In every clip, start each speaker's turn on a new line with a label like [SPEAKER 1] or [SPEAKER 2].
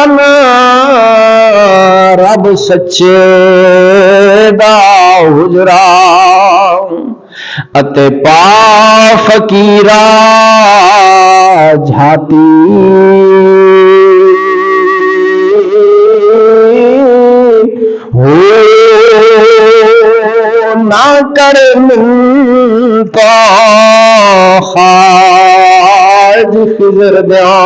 [SPEAKER 1] ਧੰਨ ਰੱਬ ਸੱਚੇ ਦਾ ਹੁਜਰਾ ਅਤੇ ਪਾ ਫਕੀਰਾ ਝਾਤੀ ਹੋ ਨਾ ਕਰ ਮਿੰਤਾ ਖਾਜ ਖਿਜ਼ਰ ਦਿਆਂ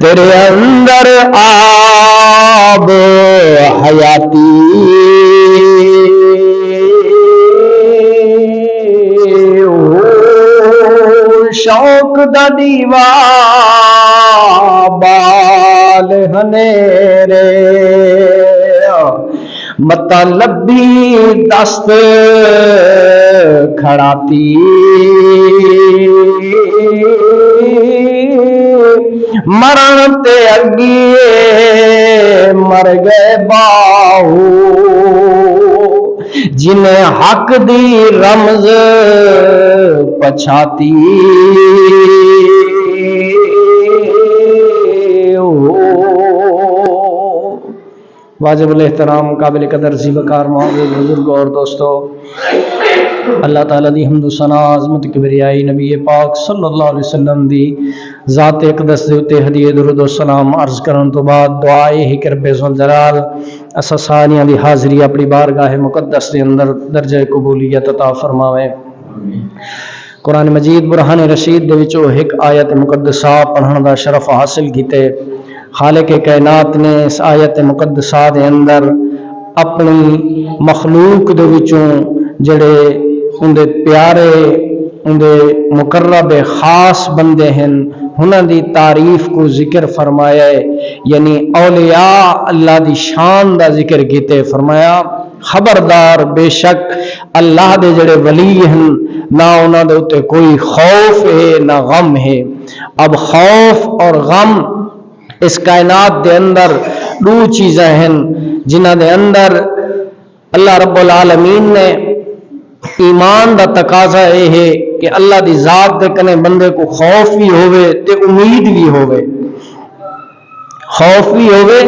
[SPEAKER 1] تیرے اندر آب حیاتی شوق دا دیوا بال ہنیرے مطلبی دست کھڑاتی مرن تے اگیے مر گئے باہو جنہیں حق دی رمز پچھاتی واجب الاحترام قابل قدر ذی وقار معزز بزرگ اور دوستو، اللہ تعالیٰ دی حمد و ثنا عظمت کبریائی نبی پاک صلی اللہ علیہ وسلم دی ذات اقدس دے اتے ہدیہ درود و سلام عرض کرن تو بعد دعائے ہی کہ رب ذوالجلال اسا ساریاں دی حاضری اپنی بارگاہ مقدس دے اندر درجہ قبولیت عطا فرماوے۔ قرآن مجید برہان رشید دے وچوں ایک آیت مقدسہ پڑھن دا شرف حاصل کیتے۔ خالق کائنات نے اس آیت مقدسہ دے اندر اپنی مخلوق دے وچوں جڑے اندے پیارے اندے مقرب خاص بندے ہیں انہاں دی تعریف کو ذکر فرمایا ہے، یعنی اولیاء اللہ دی شان دا ذکر کیتے۔ فرمایا خبردار بے شک اللہ دے جڑے ولی ہیں نہ انہاں دے اتے کوئی خوف ہے نہ غم ہے۔ اب خوف اور غم اس کائنات دے اندر دو چیزیں ہیں جنہ دے اندر اللہ رب العالمین نے ایمان دا تقاضا یہ ہے کہ اللہ دی ذات دے کنے بندے کو خوف بھی ہوئے تے امید بھی ہوئے، خوف بھی ہوئے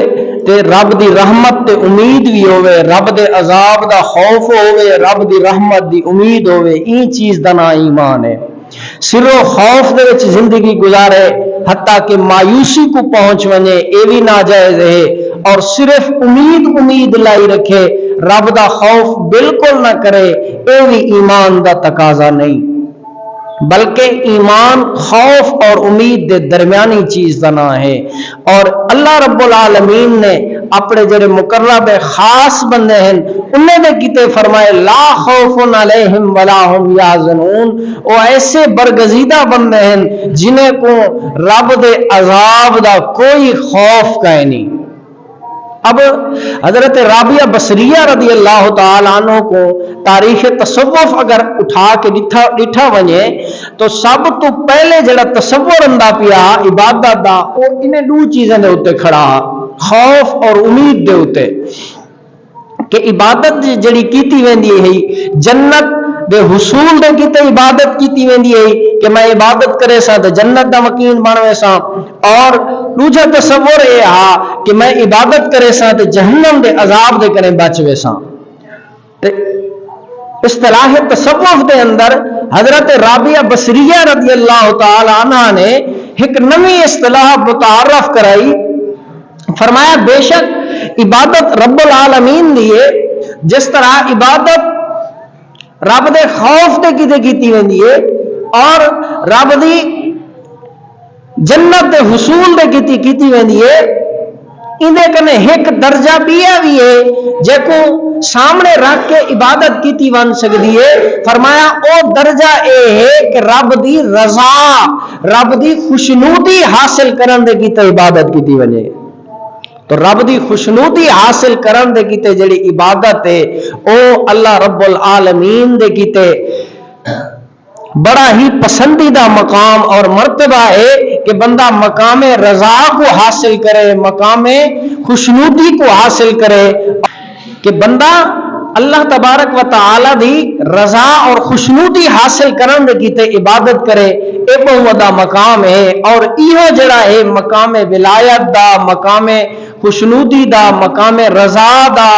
[SPEAKER 1] تے رب دی رحمت تے امید بھی ہوئے، رب دے عذاب دا خوف ہوئے، رب دی رحمت دی امید ہوئے۔ این چیز دا نا ایمان ہے۔ صرف خوف دے وچ زندگی گزارے حتیٰ کہ مایوسی کو پہنچ ونے اے بھی ناجائز ہے، اور صرف امید لائی رکھے رب دا خوف بالکل نہ کرے اے بھی ایمان دا تقاضا نہیں، بلکہ ایمان خوف اور امید دے درمیانی چیز دا نہ ہے۔ اور اللہ رب العالمین نے اپنے جڑے مقرب خاص بندے ہیں انہیں نے کیتے فرمائے لا خوف علیہم ولا هم یحزنون، وہ ایسے برگزیدہ بندے ہیں جنہیں کو رب دے عذاب دا کوئی خوف کا نہیں۔ اب حضرت رابعہ بصریہ رضی اللہ تعالیٰ عنہ کو تاریخ تصوف اگر اٹھا کے ڈٹھا ونجے تو سب تو پہلے جڑا تصور اندا پیا عبادت دا وہ انہیں دو چیزیں دے ہوتے کھڑا، خوف اور امید دے ہوتے کہ عبادت جڑی کیتی ویندی ہے جنت دے حصول دے کیتے عبادت کیتی ویندی ہے کہ میں عبادت کرے سا تے جنت دا مکین بنوے سا، اور دوجا تصور یہ ہا کہ میں عبادت کرے سا تے جہنم دے عذاب دے کرے بچوے سا۔ اصطلاح تصوف دے اندر حضرت رابعہ بصریہ رضی اللہ تعالی عنہ نے ایک نئی اصطلاح متعارف کرائی۔ فرمایا بے شک عبادت رب العالمین دیے جس طرح عبادت رب دے خوف دے کیتی ویندی ہے اور رب دی جنت دے حصول دے کیتی ویندی ہے، اندے کنے ایک درجہ بھی ہے جے کو سامنے رکھ کے عبادت کیتی ون سکدی ہے۔ فرمایا او درجہ اے ہے کہ رب دی رضا رب دی خوشنودی حاصل کرن دے کیتے عبادت کیتی ونے، تو رب دی خوشنودی حاصل کرن دے کیتے جڑی عبادت ہے او اللہ رب العالمین دے کیتے بڑا ہی پسندیدہ مقام اور مرتبہ ہے کہ بندہ مقام رضا کو حاصل کرے، مقام خوشنودی کو حاصل کرے، کہ بندہ اللہ تبارک و تعالی دی رضا اور خوشنودی حاصل کرن دے کیتے عبادت کرے، اے بہت وڈا مقام ہے، اور ایہو جڑا ہے مقام ولایت دا، مقام خوشنودی دا، مقام رضا دا،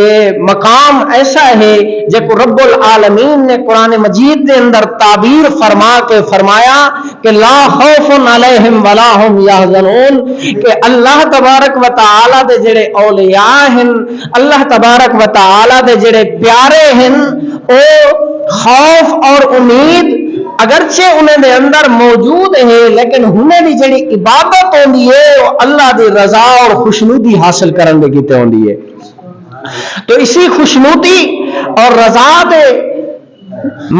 [SPEAKER 1] اے مقام ایسا ہے جے کو رب العالمین نے قرآن مجید دے اندر تعبیر فرما کے فرمایا کہ لا خوف علیہم ولا هم یحزنون، کہ اللہ تبارک و تعالی دے جڑے اولیاء ہیں، اللہ تبارک و تعالی دے جڑے پیارے ہیں، او خوف اور امید اگرچہ انہیں دے اندر موجود ہے، لیکن انہیں دی جڑی عبادت ہوندی ہے وہ اللہ دی رضا اور خوشنودی حاصل کرن دے کیتے ہوندی ہے۔ تو اسی خوشنودی اور رضا دے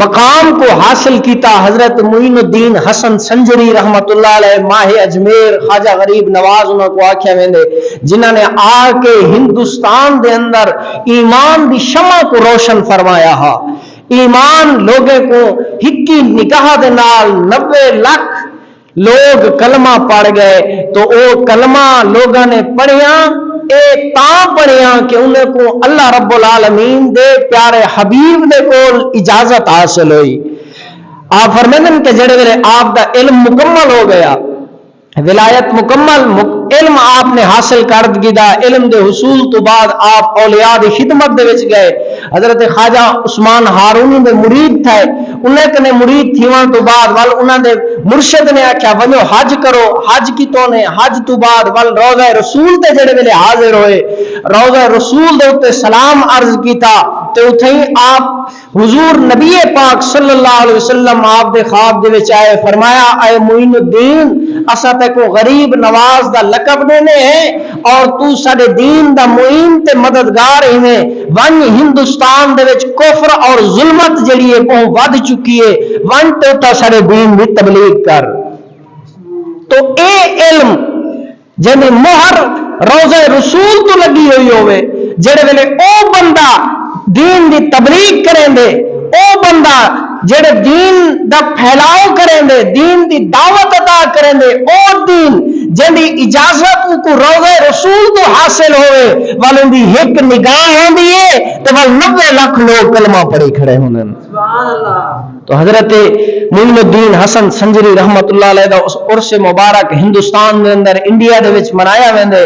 [SPEAKER 1] مقام کو حاصل کیتا حضرت معین الدین حسن سنجری رحمت اللہ علیہ، ماہ اجمیر، خواجہ غریب نواز انہوں کو آکھیا ویندے، جنہوں نے آ کے ہندوستان دے اندر ایمان دی شمع کو روشن فرمایا ہا۔ ایمان لوگے کو ہکی نکاح دے نال 90 لاکھ لوگ کلمہ پڑھ گئے، تو او کلمہ لوگوں نے پڑھیاں، اے تاں پڑھیاں کہ انہیں کو اللہ رب العالمین دے پیارے حبیب دے کول اجازت حاصل ہوئی۔ آپ فرمیندن کہ جڑے ویلے آپ دا علم مکمل ہو گیا، ولایت مکمل، علم آپ نے حاصل کر گیا، علم دے حصول تو بعد آپ اولیاء دی خدمت دے وچ گئے۔ حضرت خواجہ عثمان ہارونی دے مرید تھے، انہیں کنے مرید تھیوان تو بعد وال انہاں دے مرشد نے آکھیا ونجو حج کرو، حج کی تو نے حج تو بعد وال روضہ رسول تے جڑے ویلے حاضر ہوئے، روضہ رسول دے اوتے سلام عرض کیتا، تے اوتھے ہی آپ حضور نبی پاک صلی اللہ علیہ وسلم آپ دے خواب دے وچ آئے، فرمایا اے معین الدین اسا تے کو غریب نواز دا لقب دینے ہیں، اور تو ساڈے دین دا معین تے مددگار ہیں، ون ہندوستان دے وچ کفر اور ظلمت جڑی ہے بہت ود چکی ہے، ون تو ساڈے دین دی تبلیغ کر۔ تو اے علم جنہیں مہر روضہ رسول تو لگی ہوئی ہوئے، جڑے ویلے او بندہ دین دی تبلیغ کریں دے، او بندہ جڑے دین دا پھیلاؤ کریں دے، دین دی دعوت عطا کریں دے، او دین جنہی اجازت کو روضہ رسول تو حاصل ہوئے، والوں دی ایک نگاہ ہوں دیئے تو وال 90 لاکھ لوگ کلمہ پڑھی کھڑے ہونے۔ تو حضرت معین الدین حسن سنجری رحمت اللہ علیہ دا عرس مبارک ہندوستان دے اندر انڈیا دے وچ منایا ویندے،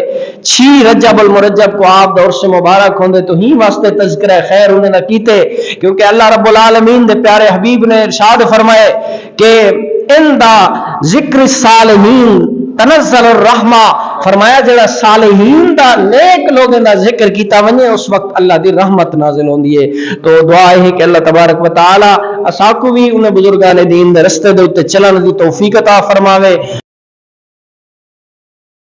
[SPEAKER 1] 6 رجب المرجب کو آپ دا عرس مبارک ہوندے، تو ہی واسطے تذکرہ خیر انہیں نہ کیتے، کیونکہ اللہ رب العالمین دے پیارے حبیب نے ارشاد فرمائے کہ ان دا ذکر الصالحین تنزل الرحمہ، فرمایا جڑا صالحین دا نیک لوگوں دا ذکر کیتا ونجے اس وقت اللہ دی رحمت نازل ہوندی ہے۔ تو دعا ہے کہ اللہ تبارک و تعالی اساکو بھی انہیں بزرگان دین دے رستے دے تے چلن دی توفیق عطا فرماوے۔